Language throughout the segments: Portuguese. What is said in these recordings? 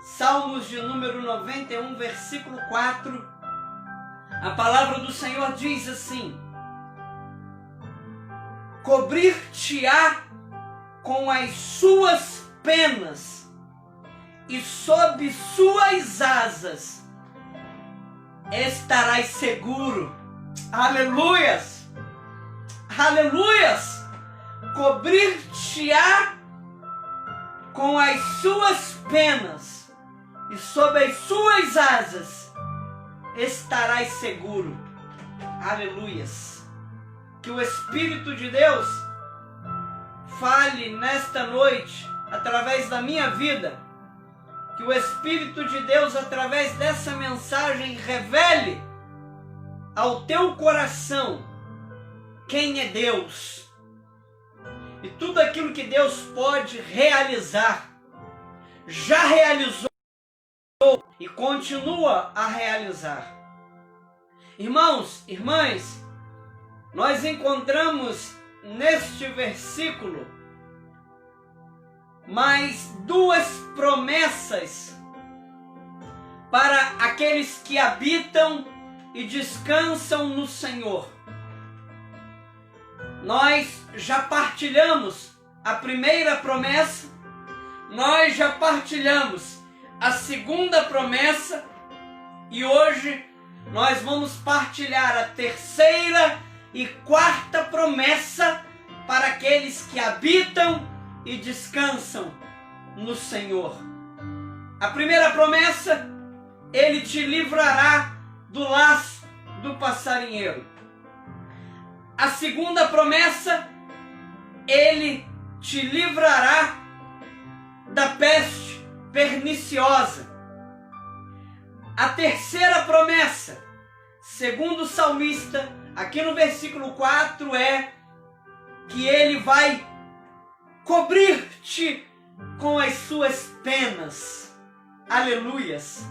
Salmos de número 91, versículo 4, a palavra do Senhor diz assim: cobrir-te-á com as suas penas, e sob suas asas estarás seguro. Aleluias! Aleluias! Cobrir-te-á com as suas penas, e sob as suas asas estarás seguro. Aleluias! Que o Espírito de Deus fale nesta noite, através da minha vida, que o Espírito de Deus, através dessa mensagem, revele ao teu coração quem é Deus e tudo aquilo que Deus pode realizar, já realizou e continua a realizar. Irmãos, irmãs, nós encontramos neste versículo mais duas promessas para aqueles que habitam e descansam no Senhor. Nós já partilhamos a primeira promessa, nós já partilhamos a segunda promessa, e hoje nós vamos partilhar a terceira e quarta promessa para aqueles que habitam e descansam no Senhor. A primeira promessa: Ele te livrará do laço do passarinheiro. A segunda promessa: Ele te livrará da peste perniciosa. A terceira promessa, segundo o salmista, aqui no versículo 4, é que Ele vai cobrir-te com as suas penas. Aleluias!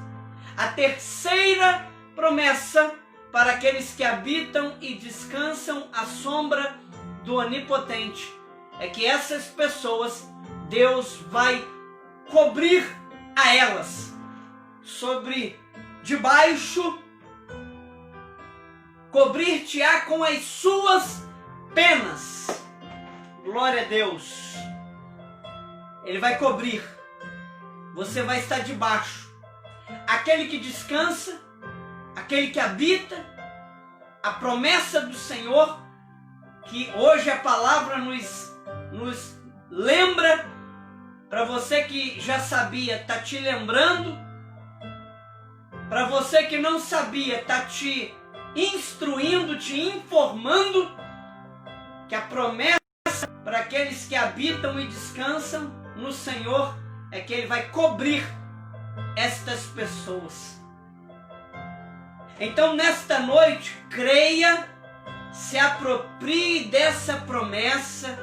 A terceira promessa para aqueles que habitam e descansam à sombra do Onipotente é que essas pessoas, Deus vai cobrir a elas, cobrir-te-á com as suas penas. Glória a Deus! Ele vai cobrir, você vai estar debaixo. Aquele que descansa, aquele que habita, a promessa do Senhor, que hoje a palavra nos lembra, para você que já sabia, está te lembrando, para você que não sabia, está te instruindo, te informando, que a promessa para aqueles que habitam e descansam no Senhor é que Ele vai cobrir estas pessoas. Então, nesta noite, creia, se aproprie dessa promessa,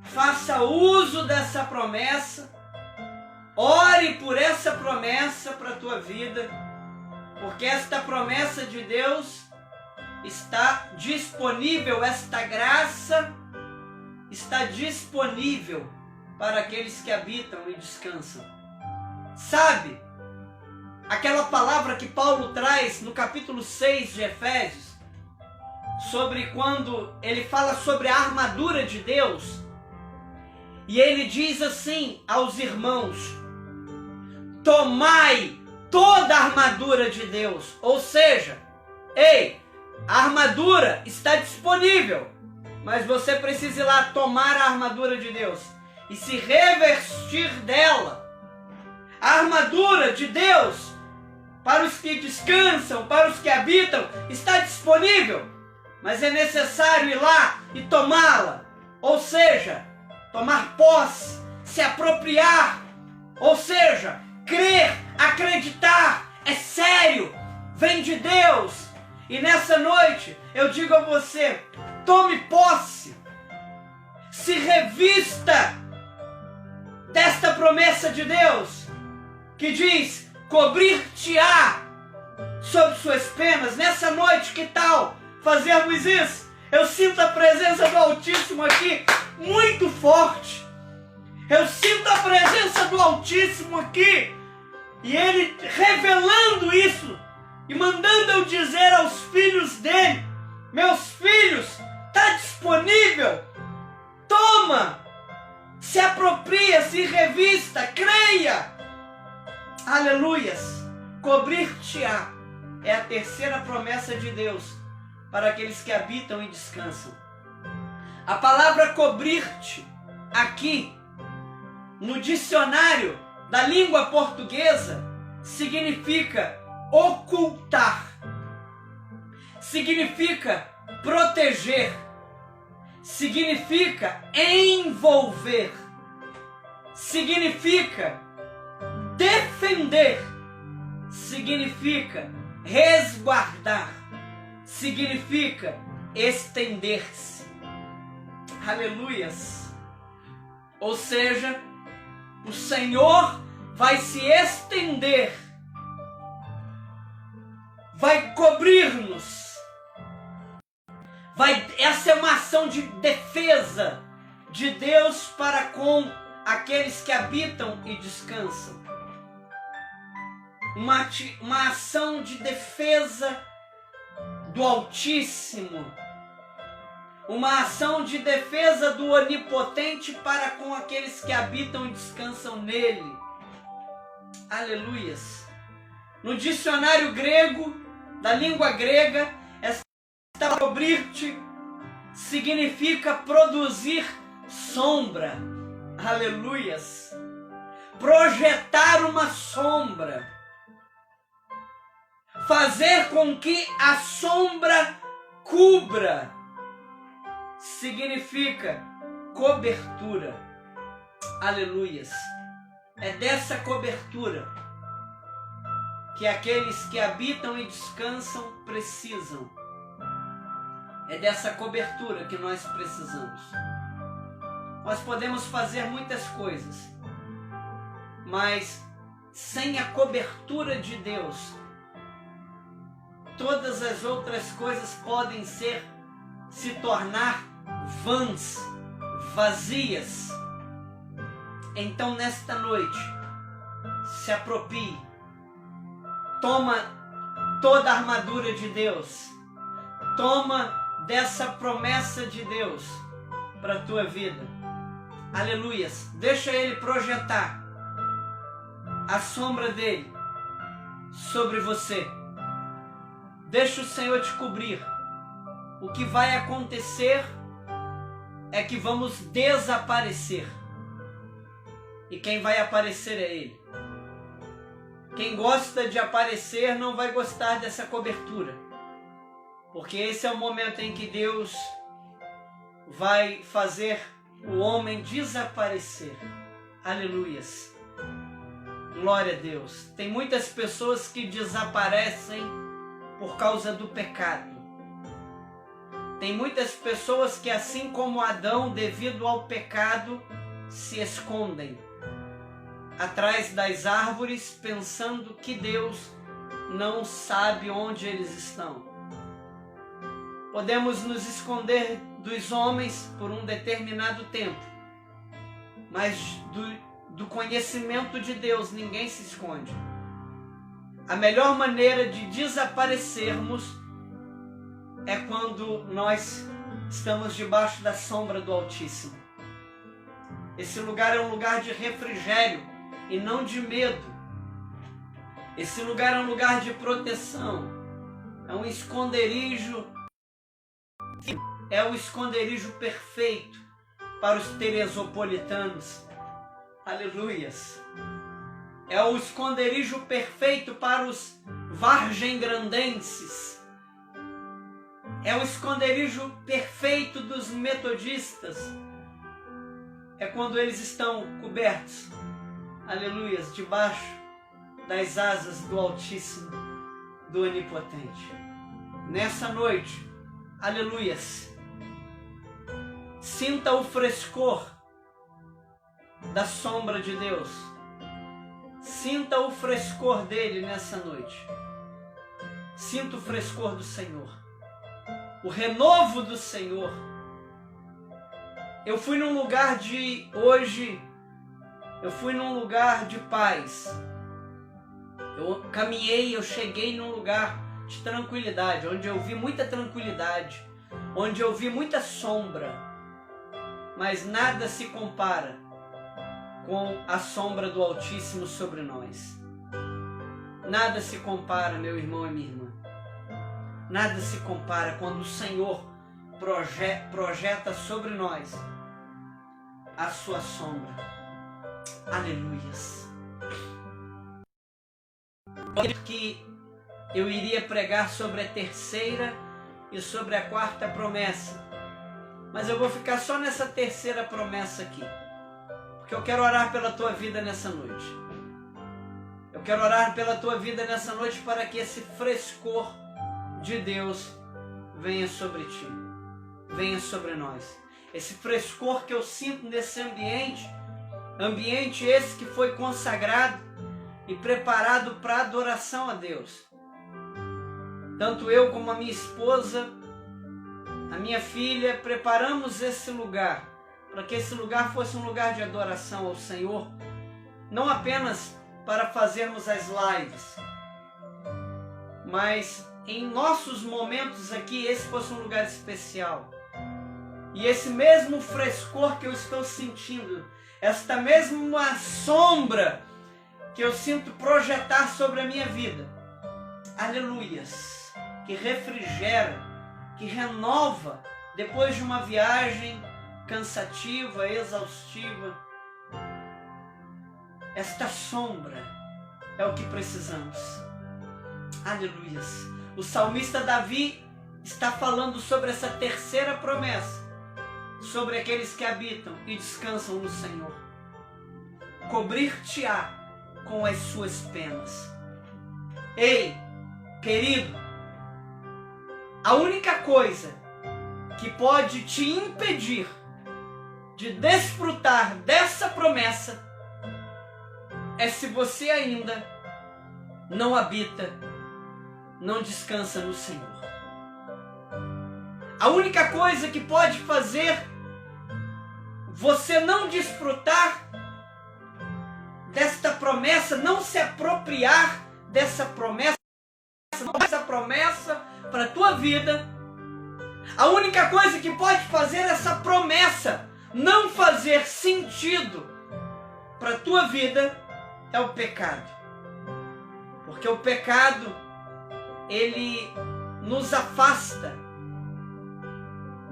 faça uso dessa promessa, ore por essa promessa para a tua vida, porque esta promessa de Deus está disponível, esta graça está disponível para aqueles que habitam e descansam. Sabe, aquela palavra que Paulo traz no capítulo 6 de Efésios, sobre quando ele fala sobre a armadura de Deus, e ele diz assim aos irmãos: tomai toda a armadura de Deus. Ou seja, a armadura está disponível, mas você precisa ir lá tomar a armadura de Deus e se revestir dela. A armadura de Deus, para os que descansam, para os que habitam, está disponível, mas é necessário ir lá e tomá-la. Ou seja, tomar posse, se apropriar, ou seja, crer, acreditar, é sério, vem de Deus. E nessa noite eu digo a você: tome posse, se revista desta promessa de Deus, que diz: cobrir-te-á sob suas penas. Nessa noite, que tal fazermos isso? Eu sinto a presença do Altíssimo aqui muito forte. Eu sinto a presença do Altíssimo aqui E ele revelando isso e mandando eu dizer aos filhos dele: meus filhos, está disponível, toma, se apropria, se revista, creia. Aleluias. Cobrir-te-á é a terceira promessa de Deus para aqueles que habitam e descansam. A palavra cobrir-te aqui no dicionário da língua portuguesa significa ocultar, significa proteger, significa envolver, significa defender, significa resguardar, significa estender-se. Aleluias. Ou seja, o Senhor vai se estender, vai cobrir-nos. Essa é uma ação de defesa de Deus para com aqueles que habitam e descansam. Uma ação de defesa do Altíssimo. Uma ação de defesa do Onipotente para com aqueles que habitam e descansam nele. Aleluias. No dicionário grego, da língua grega, esta cobrir-te significa produzir sombra. Aleluias. Projetar uma sombra. Fazer com que a sombra cubra. Significa cobertura. Aleluias. É dessa cobertura que aqueles que habitam e descansam precisam. É dessa cobertura que nós precisamos. Nós podemos fazer muitas coisas, mas sem a cobertura de Deus, todas as outras coisas podem se tornar vãs, vazias. Então nesta noite, se aproprie, toma toda a armadura de Deus, toma dessa promessa de Deus para a tua vida. Aleluias. Deixa Ele projetar a sombra dele sobre você. Deixa o Senhor te cobrir. O que vai acontecer é que vamos desaparecer. E quem vai aparecer é Ele. Quem gosta de aparecer não vai gostar dessa cobertura. Porque esse é o momento em que Deus vai fazer o homem desaparecer. Aleluias. Glória a Deus. Tem muitas pessoas que desaparecem por causa do pecado. Tem muitas pessoas que, assim como Adão, devido ao pecado, se escondem atrás das árvores, pensando que Deus não sabe onde eles estão. Podemos nos esconder dos homens por um determinado tempo, mas do conhecimento de Deus ninguém se esconde. A melhor maneira de desaparecermos é quando nós estamos debaixo da sombra do Altíssimo. Esse lugar é um lugar de refrigério e não de medo. Esse lugar é um lugar de proteção. É um esconderijo. É o esconderijo perfeito para os teresopolitanos. Aleluias. É o esconderijo perfeito para os vargem-grandenses. É o esconderijo perfeito dos metodistas. É quando eles estão cobertos, aleluias, debaixo das asas do Altíssimo, do Onipotente. Nessa noite, aleluias, sinta o frescor da sombra de Deus. Sinta o frescor dele nessa noite. Sinta o frescor do Senhor. O renovo do Senhor. Eu fui num lugar de paz. Eu caminhei, eu cheguei num lugar de tranquilidade, onde eu vi muita tranquilidade, onde eu vi muita sombra, mas nada se compara com a sombra do Altíssimo sobre nós. Nada se compara, meu irmão e minha irmã. Nada se compara quando o Senhor projeta sobre nós a sua sombra. Aleluias. Que eu iria pregar sobre a terceira e sobre a quarta promessa, mas eu vou ficar só nessa terceira promessa aqui, porque eu quero orar pela tua vida nessa noite. Eu quero orar pela tua vida nessa noite para que esse frescor de Deus venha sobre ti, venha sobre nós. Esse frescor que eu sinto nesse ambiente esse que foi consagrado e preparado para adoração a Deus. Tanto eu como a minha esposa, a minha filha, preparamos esse lugar para que esse lugar fosse um lugar de adoração ao Senhor, não apenas para fazermos as lives, mas em nossos momentos aqui esse fosse um lugar especial. E esse mesmo frescor que eu estou sentindo, esta mesma sombra que eu sinto projetar sobre a minha vida, aleluias, que refrigera, que renova depois de uma viagem cansativa, exaustiva. Esta sombra é o que precisamos. Aleluias. O salmista Davi está falando sobre essa terceira promessa, sobre aqueles que habitam e descansam no Senhor. Cobrir-te-á com as suas penas. Ei, querido, a única coisa que pode te impedir de desfrutar dessa promessa é se você ainda não habita, não descansa no Senhor. A única coisa que pode fazer você não desfrutar desta promessa, não se apropriar dessa promessa, essa promessa para a tua vida, a única coisa que pode fazer essa promessa não fazer sentido para a tua vida é o pecado. Porque o pecado, ele nos afasta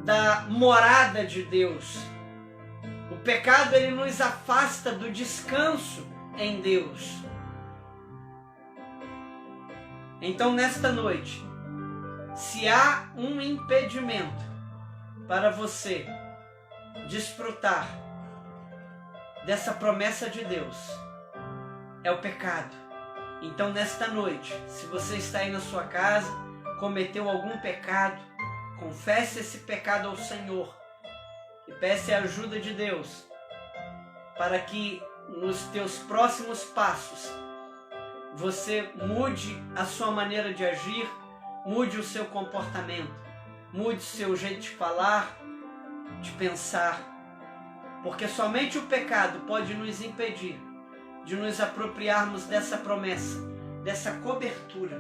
da morada de Deus. O pecado, ele nos afasta do descanso em Deus. Então, nesta noite, se há um impedimento para você desfrutar dessa promessa de Deus, é o pecado. Então, nesta noite, se você está aí na sua casa, cometeu algum pecado, confesse esse pecado ao Senhor e peça a ajuda de Deus para que nos teus próximos passos você mude a sua maneira de agir, mude o seu comportamento, mude o seu jeito de falar, de pensar, porque somente o pecado pode nos impedir de nos apropriarmos dessa promessa, dessa cobertura